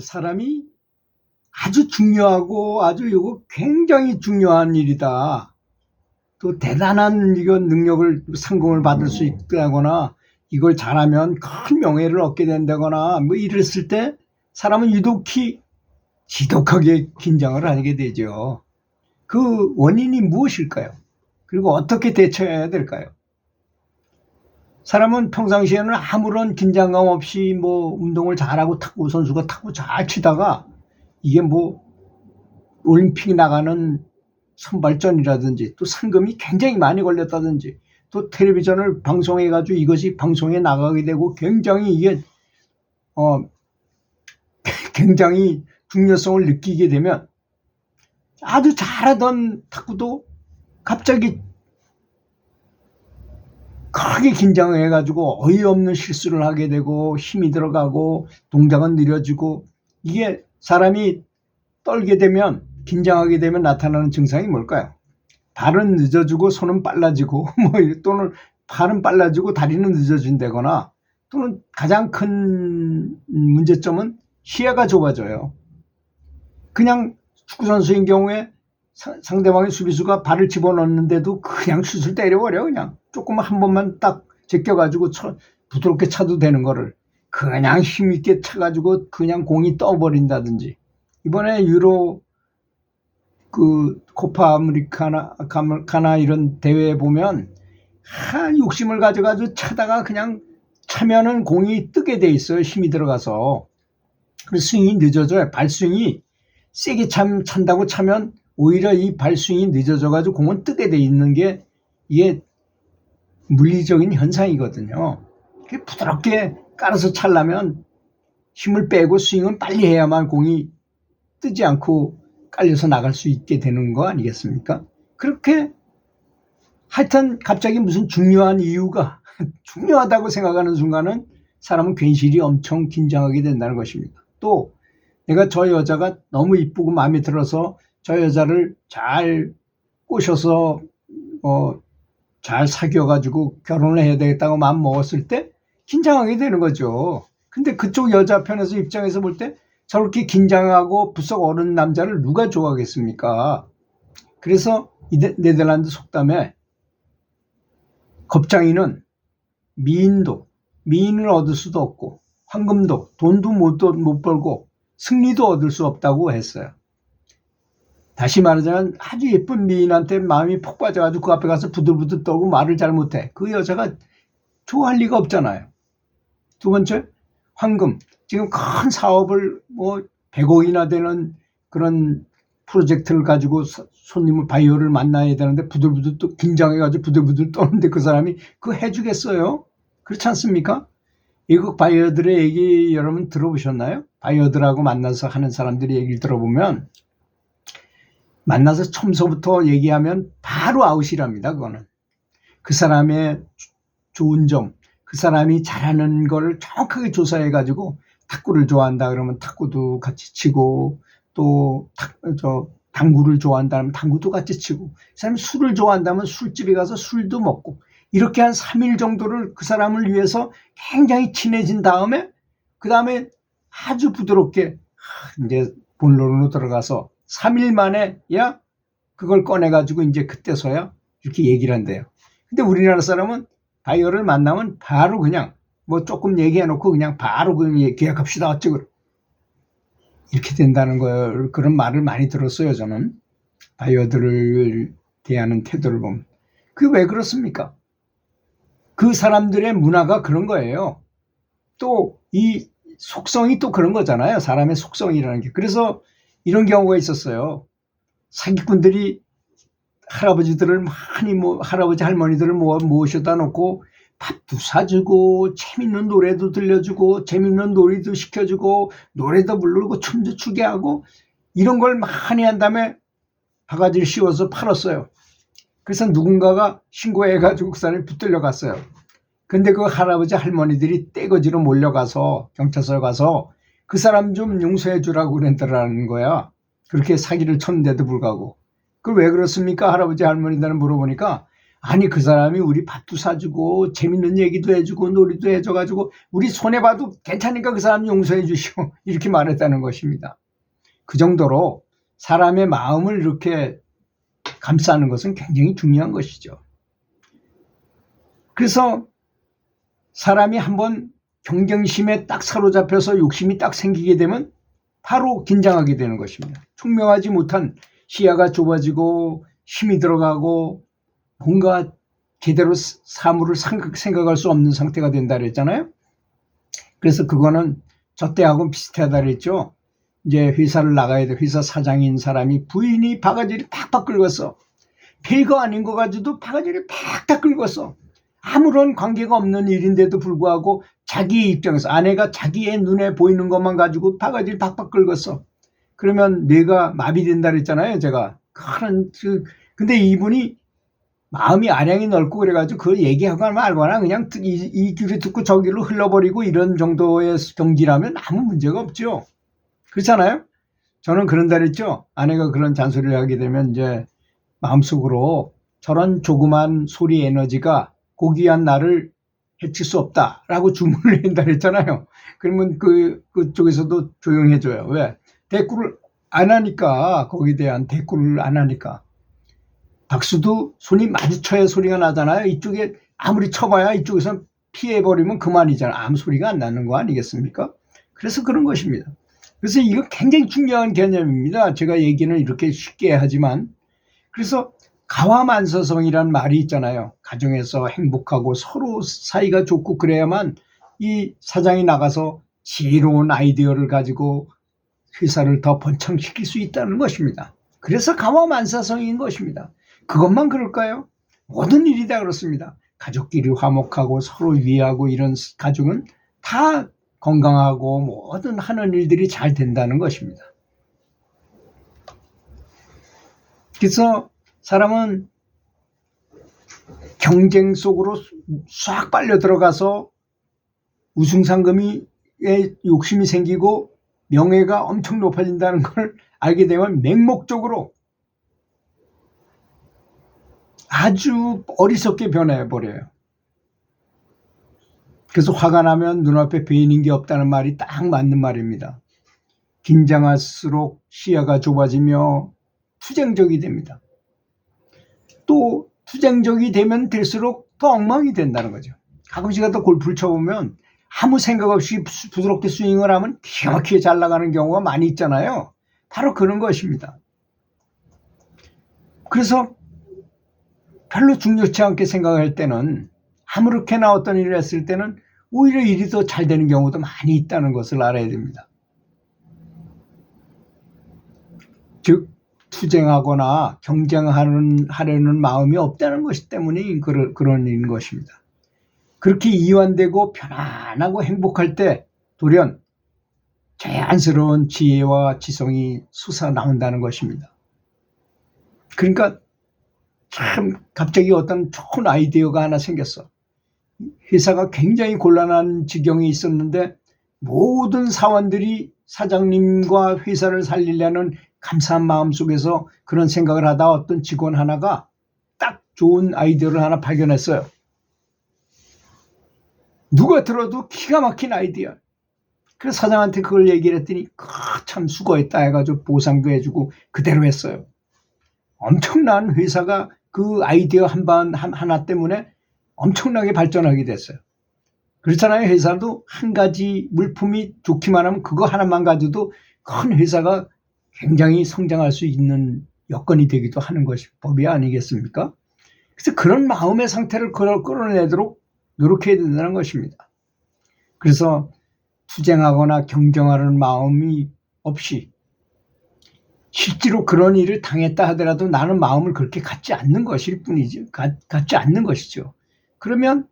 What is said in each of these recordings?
사람이 아주 중요하고 아주 이거 굉장히 중요한 일이다. 또 대단한 이건 능력을 상금을 받을 수 있다거나 이걸 잘하면 큰 명예를 얻게 된다거나 뭐 이랬을 때 사람은 유독히 지독하게 긴장을 하게 되죠. 그 원인이 무엇일까요? 그리고 어떻게 대처해야 될까요? 사람은 평상시에는 아무런 긴장감 없이 뭐 운동을 잘하고 탁구 선수가 탁구 잘 치다가 이게 뭐 올림픽 나가는 선발전이라든지 또 상금이 굉장히 많이 걸렸다든지 또 텔레비전을 방송해가지고 이것이 방송에 나가게 되고 굉장히 이게 굉장히 중요성을 느끼게 되면 아주 잘하던 탁구도 갑자기 크게 긴장을 해가지고 어이없는 실수를 하게 되고 힘이 들어가고 동작은 느려지고 이게 사람이 떨게 되면 긴장하게 되면 나타나는 증상이 뭘까요? 발은 늦어지고 손은 빨라지고 뭐 또는 발은 빨라지고 다리는 늦어진다거나 또는 가장 큰 문제점은 시야가 좁아져요. 그냥 축구선수인 경우에 상대방의 수비수가 발을 집어넣는데도 그냥 슛을 때려버려. 그냥 조금만 한 번만 딱 제껴가지고 부드럽게 차도 되는 거를 그냥 힘있게 차가지고 그냥 공이 떠버린다든지. 이번에 유로 그 코파 아메리카나 이런 대회에 보면 욕심을 가져가지고 차다가 그냥 차면은 공이 뜨게 돼 있어요. 힘이 들어가서. 그래서 스윙이 늦어져요. 발스윙이 세게 찬다고 차면 오히려 이 발스윙이 늦어져가지고 공은 뜨게 돼 있는 게 이게 물리적인 현상이거든요. 부드럽게 깔아서 차려면 힘을 빼고 스윙은 빨리 해야만 공이 뜨지 않고 깔려서 나갈 수 있게 되는 거 아니겠습니까? 그렇게 하여튼 갑자기 무슨 중요한 이유가 중요하다고 생각하는 순간은 사람은 괜시리 엄청 긴장하게 된다는 것입니다. 또 내가 저 여자가 너무 이쁘고 마음에 들어서 저 여자를 잘 꼬셔서 잘 사귀어가지고 결혼을 해야 되겠다고 마음 먹었을 때 긴장하게 되는 거죠. 근데 그쪽 여자 편에서 입장에서 볼 때 저렇게 긴장하고 부쩍 어른 남자를 누가 좋아하겠습니까? 그래서 네덜란드 속담에 겁장이는 미인을 얻을 수도 없고 황금도 돈도 못 벌고 승리도 얻을 수 없다고 했어요. 다시 말하자면 아주 예쁜 미인한테 마음이 푹 빠져가지고 그 앞에 가서 부들부들 떨고 말을 잘 못해. 그 여자가 좋아할 리가 없잖아요. 두 번째, 황금. 지금 큰 사업을 뭐 100억이나 되는 그런 프로젝트를 가지고 손님을 바이어를 만나야 되는데 부들부들 또 긴장해가지고 부들부들 떠는데 그 사람이 그거 해주겠어요? 그렇지 않습니까? 외국 바이어들의 얘기 여러분 들어보셨나요? 바이어들하고 만나서 하는 사람들의 얘기를 들어보면 만나서 처음서부터 얘기하면 바로 아웃이랍니다. 그거는 그 사람의 좋은 점, 그 사람이 잘하는 걸 정확하게 조사해가지고 탁구를 좋아한다 그러면 탁구도 같이 치고 또 당구를 좋아한다면 당구도 같이 치고 그 사람이 술을 좋아한다면 술집에 가서 술도 먹고 이렇게 한 3일 정도를 그 사람을 위해서 굉장히 친해진 다음에 그 다음에 아주 부드럽게 이제 본론으로 들어가서 3일 만에 야 그걸 꺼내가지고 이제 그때서야 이렇게 얘기를 한대요. 근데 우리나라 사람은 바이어를 만나면 바로 그냥 뭐 조금 얘기해놓고 그냥 바로 그냥 계약합시다 어쩌고 이렇게 된다는 걸 그런 말을 많이 들었어요. 저는 바이어들을 대하는 태도를 보면 그게 왜 그렇습니까? 그 사람들의 문화가 그런 거예요. 또 이 속성이 또 그런 거잖아요. 사람의 속성이라는 게. 그래서 이런 경우가 있었어요. 사기꾼들이 할아버지들을 많이 할아버지 할머니들을 모셔다 놓고 밥도 사주고 재밌는 노래도 들려주고 재밌는 놀이도 시켜주고 노래도 부르고 춤도 추게 하고 이런 걸 많이 한 다음에 바가지를 씌워서 팔았어요. 그래서 누군가가 신고해가지고 그 사람이 붙들려 갔어요. 근데 그 할아버지 할머니들이 떼거지로 몰려가서 경찰서에 가서 그 사람 좀 용서해 주라고 그랬더라는 거야. 그렇게 사기를 쳤는데도 불구하고. 그 왜 그렇습니까? 할아버지 할머니들은 물어보니까 아니 그 사람이 우리 밥도 사주고 재밌는 얘기도 해주고 놀이도 해줘가지고 우리 손해봐도 괜찮으니까 그 사람 용서해 주시오 이렇게 말했다는 것입니다. 그 정도로 사람의 마음을 이렇게 감싸는 것은 굉장히 중요한 것이죠. 그래서 사람이 한번 경쟁심에 딱 사로잡혀서 욕심이 딱 생기게 되면 바로 긴장하게 되는 것입니다. 총명하지 못한 시야가 좁아지고 힘이 들어가고 뭔가 제대로 사물을 생각할 수 없는 상태가 된다 그랬잖아요. 그래서 그거는 저 때하고는 비슷하다 그랬죠. 이제 회사를 나가야 돼. 회사 사장인 사람이 부인이 바가지를 팍팍 긁었어. 별거 아닌 거 가지고도 바가지를 팍팍 긁었어. 아무런 관계가 없는 일인데도 불구하고 자기 입장에서 아내가 자기의 눈에 보이는 것만 가지고 바가지를 팍팍 긁었어. 그러면 뇌가 마비된다 그랬잖아요, 제가. 근데 이분이 마음이 아량이 넓고 그래가지고 그걸 얘기하거나 말거나 그냥 이 귀로 듣고 저 귀로 흘러버리고 이런 정도의 경지라면 아무 문제가 없죠. 그렇잖아요? 저는 그런다 그랬죠. 아내가 그런 잔소리를 하게 되면 이제 마음속으로 저런 조그만 소리 에너지가 고귀한 나를 해칠 수 없다라고 주문을 한다 그랬잖아요. 그러면 그쪽에서도 조용해져요. 왜? 대꾸를 안 하니까, 거기에 대한 대꾸를 안 하니까. 박수도 손이 마주쳐야 소리가 나잖아요. 이쪽에 아무리 쳐봐야 이쪽에서 피해버리면 그만이잖아요. 아무 소리가 안 나는 거 아니겠습니까? 그래서 그런 것입니다. 그래서 이거 굉장히 중요한 개념입니다. 제가 얘기는 이렇게 쉽게 하지만. 그래서 가화만사성이라는 말이 있잖아요. 가정에서 행복하고 서로 사이가 좋고 그래야만 이 사장이 나가서 지혜로운 아이디어를 가지고 회사를 더 번창시킬 수 있다는 것입니다. 그래서 가화만사성인 것입니다. 그것만 그럴까요? 모든 일이 다 그렇습니다. 가족끼리 화목하고 서로 위하고 이런 가족은 다 건강하고 모든 하는 일들이 잘 된다는 것입니다. 그래서 사람은 경쟁 속으로 싹 빨려 들어가서 우승상금에 욕심이 생기고 명예가 엄청 높아진다는 걸 알게 되면 맹목적으로 아주 어리석게 변해버려요. 그래서 화가 나면 눈앞에 보이는 게 없다는 말이 딱 맞는 말입니다. 긴장할수록 시야가 좁아지며 투쟁적이 됩니다. 또 투쟁적이 되면 될수록 더 엉망이 된다는 거죠. 가끔씩 가다 골프를 쳐보면 아무 생각 없이 부드럽게 스윙을 하면 기가 막히게 잘 나가는 경우가 많이 있잖아요. 바로 그런 것입니다. 그래서 별로 중요치 않게 생각할 때는 아무렇게나 어떤 일을 했을 때는 오히려 일이 더 잘 되는 경우도 많이 있다는 것을 알아야 됩니다. 즉 투쟁하거나 경쟁하려는 마음이 없다는 것 때문에 그런 일인 것입니다. 그렇게 이완되고 편안하고 행복할 때 돌연 자연스러운 지혜와 지성이 솟아나온다는 것입니다. 그러니까 참 갑자기 어떤 좋은 아이디어가 하나 생겼어. 회사가 굉장히 곤란한 지경에 있었는데 모든 사원들이 사장님과 회사를 살리려는 감사한 마음 속에서 그런 생각을 하다 어떤 직원 하나가 딱 좋은 아이디어를 하나 발견했어요. 누가 들어도 기가 막힌 아이디어. 그래서 사장한테 그걸 얘기를 했더니 참 수고했다 해가지고 보상도 해주고 그대로 했어요. 엄청난 회사가 그 아이디어 하나 때문에 엄청나게 발전하게 됐어요. 그렇잖아요. 회사도 한 가지 물품이 좋기만 하면 그거 하나만 가지고도 큰 회사가 굉장히 성장할 수 있는 여건이 되기도 하는 것이 법이 아니겠습니까? 그래서 그런 마음의 상태를 끌어내도록 노력해야 된다는 것입니다. 그래서 투쟁하거나 경쟁하는 마음이 없이 실제로 그런 일을 당했다 하더라도 나는 마음을 그렇게 갖지 않는 것일 뿐이죠. 갖지 않는 것이죠. 그러면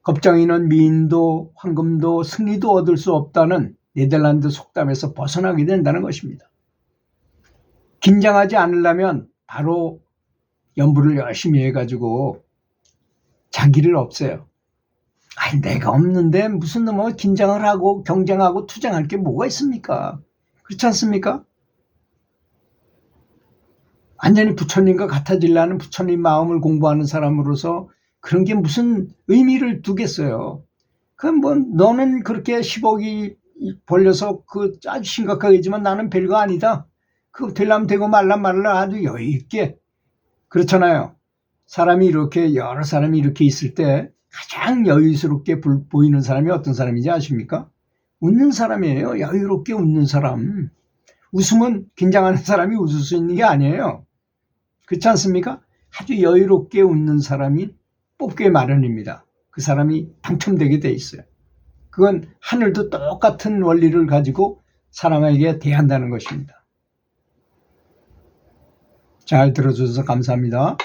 겁쟁이는 미인도 황금도 승리도 얻을 수 없다는 네덜란드 속담에서 벗어나게 된다는 것입니다. 긴장하지 않으려면 바로 연부를 열심히 해가지고 자기를 없애요. 아니 내가 없는데 무슨 뭐 긴장을 하고 경쟁하고 투쟁할 게 뭐가 있습니까? 그렇지 않습니까? 완전히 부처님과 같아지려는 부처님 마음을 공부하는 사람으로서 그런 게 무슨 의미를 두겠어요. 그럼 뭐 너는 그렇게 10억이 벌려서 그 아주 심각하겠지만 나는 별거 아니다. 그거 되려면 되고 말라 아주 여유 있게. 그렇잖아요. 사람이 이렇게 여러 사람이 이렇게 있을 때 가장 여유스럽게 보이는 사람이 어떤 사람인지 아십니까? 웃는 사람이에요. 여유롭게 웃는 사람. 웃으면 긴장하는 사람이 웃을 수 있는 게 아니에요. 그렇지 않습니까? 아주 여유롭게 웃는 사람이 뽑기 마련입니다. 그 사람이 당첨되게 돼 있어요. 그건 하늘도 똑같은 원리를 가지고 사람에게 대한다는 것입니다. 잘 들어주셔서 감사합니다.